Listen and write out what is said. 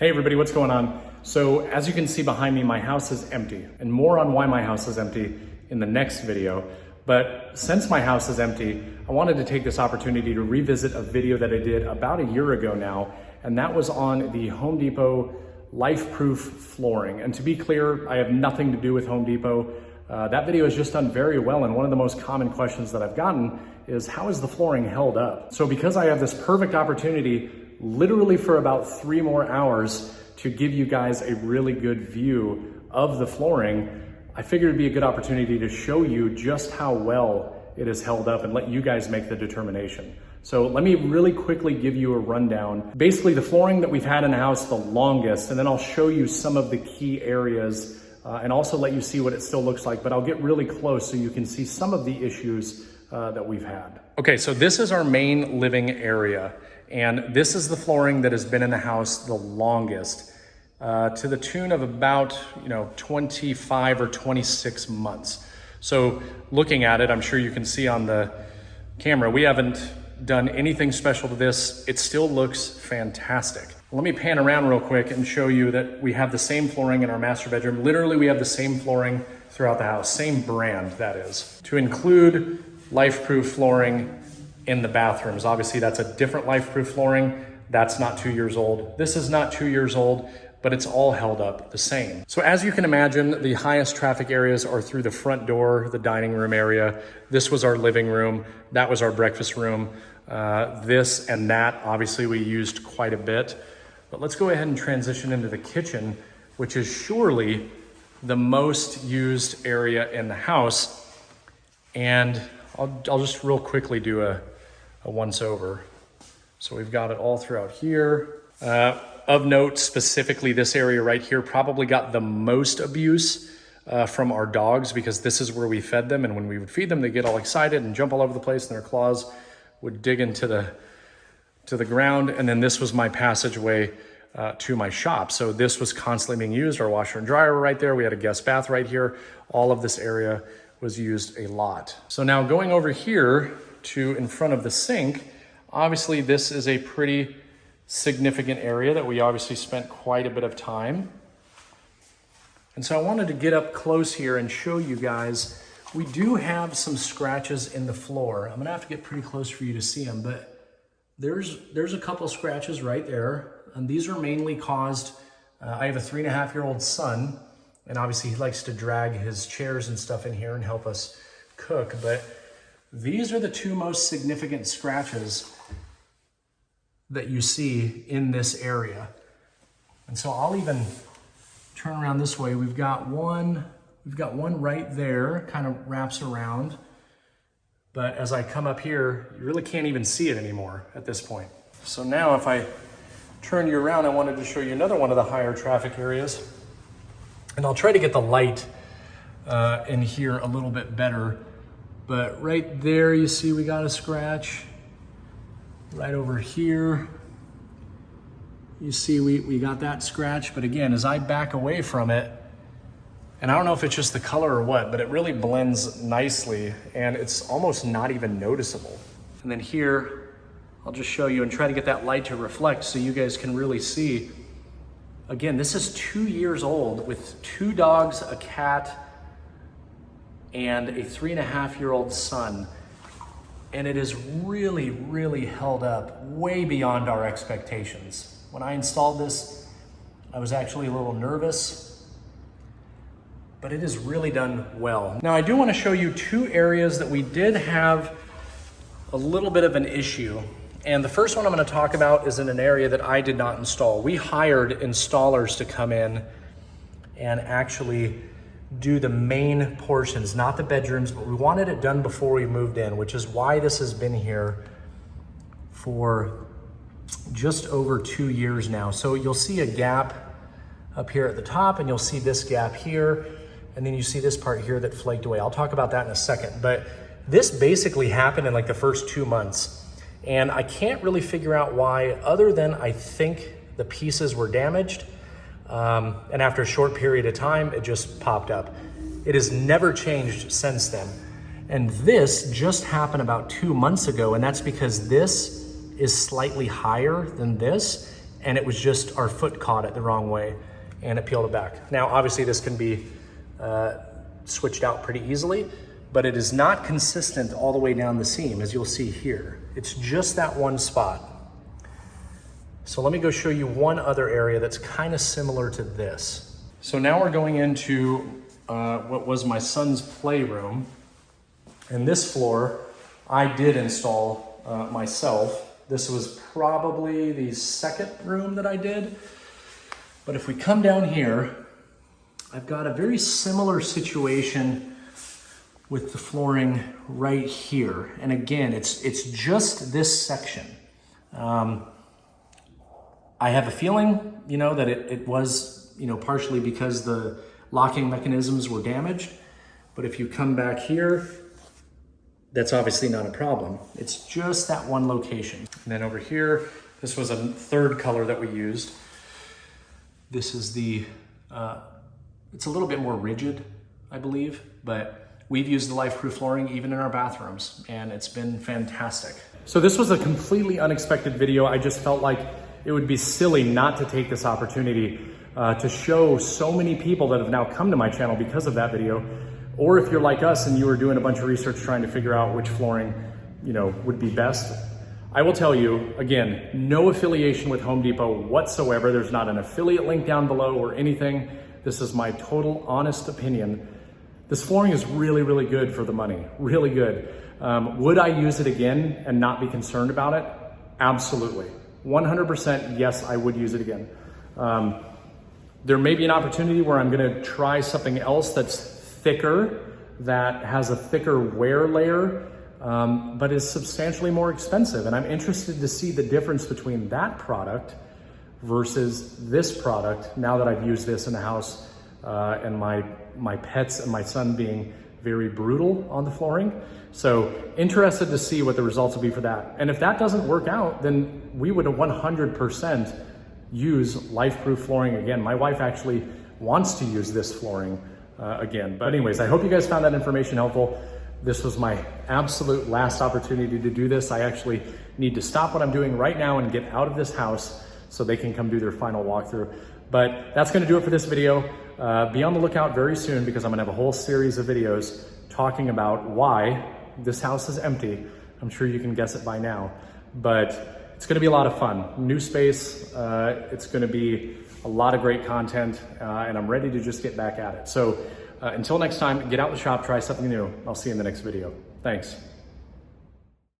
Hey everybody, what's going on? So as you can see behind me, my house is empty, and more on why my house is empty in the next video. But since my house is empty, I wanted to take this opportunity to revisit a video that I did about a year ago now, and that was on the Home Depot LIFEPROOF Flooring. And to be clear, I have nothing to do with Home Depot. That video has just done very well, and one of the most common questions that I've gotten is, how is the flooring held up? So because I have this perfect opportunity literally for about 3 more hours to give you guys a really good view of the flooring, I figured it'd be a good opportunity to show you just how well it is held up and let you guys make the determination. So let me really quickly give you a rundown. Basically the flooring that we've had in the house the longest, and then I'll show you some of the key areas and also let you see what it still looks like, but I'll get really close so you can see some of the issues that we've had. Okay, so this is our main living area. And this is the flooring that has been in the house the longest, to the tune of about 25 or 26 months. So looking at it, I'm sure you can see on the camera, we haven't done anything special to this. It still looks fantastic. Let me pan around real quick and show you that we have the same flooring in our master bedroom. Literally, we have the same flooring throughout the house, same brand that is. To include LIFEPROOF flooring in the bathrooms. Obviously that's a different LIFEPROOF flooring. That's not 2 years old. This is not 2 years old, but it's all held up the same. So as you can imagine, the highest traffic areas are through the front door, the dining room area. This was our living room. That was our breakfast room. This and that, obviously we used quite a bit. But let's go ahead and transition into the kitchen, which is surely the most used area in the house. And I'll just real quickly do a once over. So we've got it all throughout here. Of note, specifically this area right here probably got the most abuse from our dogs, because this is where we fed them. And when we would feed them, they get all excited and jump all over the place and their claws would dig into the ground. And then this was my passageway to my shop. So this was constantly being used. Our washer and dryer were right there. We had a guest bath right here. All of this area was used a lot. So now going over here to in front of the sink, obviously this is a pretty significant area that we obviously spent quite a bit of time. And so I wanted to get up close here and show you guys, we do have some scratches in the floor. I'm gonna have to get pretty close for you to see them, but there's a couple scratches right there. And these are mainly caused, I have a 3.5-year-old son, and obviously he likes to drag his chairs and stuff in here and help us cook. But these are the 2 most significant scratches that you see in this area. And so I'll even turn around this way. We've got one right there, kind of wraps around. But as I come up here, you really can't even see it anymore at this point. So now if I turn you around, I wanted to show you another one of the higher traffic areas. And I'll try to get the light in here a little bit better. But right there, you see we got a scratch. Right over here, you see we got that scratch. But again, as I back away from it, and I don't know if it's just the color or what, but it really blends nicely and it's almost not even noticeable. And then here, I'll just show you and try to get that light to reflect so you guys can really see. Again, this is 2 years old with 2 dogs, a cat, and a 3.5-year-old son. And it is really, really held up way beyond our expectations. When I installed this, I was actually a little nervous, but it has really done well. Now I do want to show you 2 areas that we did have a little bit of an issue. And the first one I'm going to talk about is in an area that I did not install. We hired installers to come in and actually do the main portions, not the bedrooms, but we wanted it done before we moved in, which is why this has been here for just over 2 years now. So you'll see a gap up here at the top, and you'll see this gap here, and then you see this part here that flaked away. I'll talk about that in a second, but this basically happened in like the first 2 months. And I can't really figure out why, other than I think the pieces were damaged. And after a short period of time, it just popped up. It has never changed since then. And this just happened about 2 months ago, and that's because this is slightly higher than this, and it was just our foot caught it the wrong way and it peeled it back. Now, obviously this can be switched out pretty easily, but it is not consistent all the way down the seam, as you'll see here. It's just that one spot. So let me go show you one other area that's kind of similar to this. So now we're going into what was my son's playroom. And this floor, I did install myself. This was probably the second room that I did. But if we come down here, I've got a very similar situation with the flooring right here. And again, it's just this section. I have a feeling, that it was, partially because the locking mechanisms were damaged. But if you come back here, that's obviously not a problem. It's just that one location. And then over here, this was a third color that we used. This is the, it's a little bit more rigid, I believe, but we've used the LIFEPROOF flooring even in our bathrooms, and it's been fantastic. So this was a completely unexpected video. I just felt like it would be silly not to take this opportunity to show so many people that have now come to my channel because of that video. Or if you're like us and you were doing a bunch of research trying to figure out which flooring, would be best. I will tell you, again, no affiliation with Home Depot whatsoever. There's not an affiliate link down below or anything. This is my total honest opinion. This flooring is really, really good for the money, really good. Would I use it again and not be concerned about it? Absolutely. 100% yes, I would use it again. There may be an opportunity where I'm gonna try something else that's thicker, that has a thicker wear layer, but is substantially more expensive. And I'm interested to see the difference between that product versus this product now that I've used this in the house and my pets and my son being very brutal on the flooring. So interested to see what the results will be for that. And if that doesn't work out, then we would 100% use LIFEPROOF flooring again. My wife actually wants to use this flooring again. But anyways, I hope you guys found that information helpful. This was my absolute last opportunity to do this. I actually need to stop what I'm doing right now and get out of this house so they can come do their final walkthrough. But that's gonna do it for this video. Be on the lookout very soon because I'm gonna have a whole series of videos talking about why this house is empty. I'm sure you can guess it by now, but it's gonna be a lot of fun. New space, it's gonna be a lot of great content, and I'm ready to just get back at it. So until next time, get out the shop, try something new. I'll see you in the next video. Thanks.